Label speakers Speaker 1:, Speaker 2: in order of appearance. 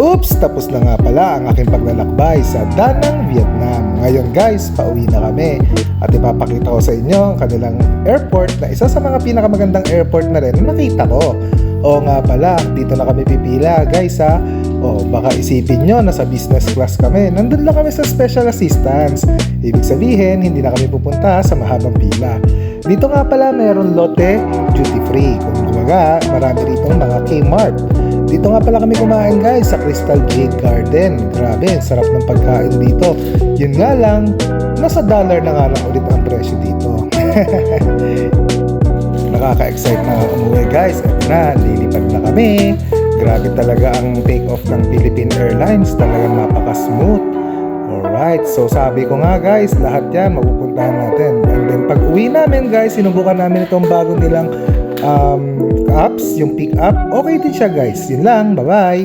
Speaker 1: Oops! Tapos na nga pala ang aking paglalakbay sa Da Nang, Vietnam. Ngayon guys, pauwi na kami at ipapakita ko sa inyo ang kanilang airport na isa sa mga pinakamagandang airport na rin na nakita ko. Oo nga pala, dito na kami pipila guys ha. O baka isipin nyo na sa business class kami, nandun lang kami sa special assistance. Ibig sabihin, hindi na kami pupunta sa mahabang pila. Dito nga pala mayroon lote duty free. Kung kumaga, marami rito mga Kmart. Dito nga pala kami kumain guys sa Crystal Jade Garden. Grabe, sarap ng pagkain dito. Yun nga lang, nasa dollar na nga lang ulit ang presyo dito. Nakaka-excite na umuwi guys. At na, lilipad na kami. Grabe talaga ang take-off ng Philippine Airlines. Talagang napaka-smooth. Alright, so sabi ko nga guys, lahat yan mapupuntahan natin. And then pag uwi namin guys, sinubukan namin itong bago nilang apps, yung pick up. Okay din siya guys. Yun lang, bye-bye!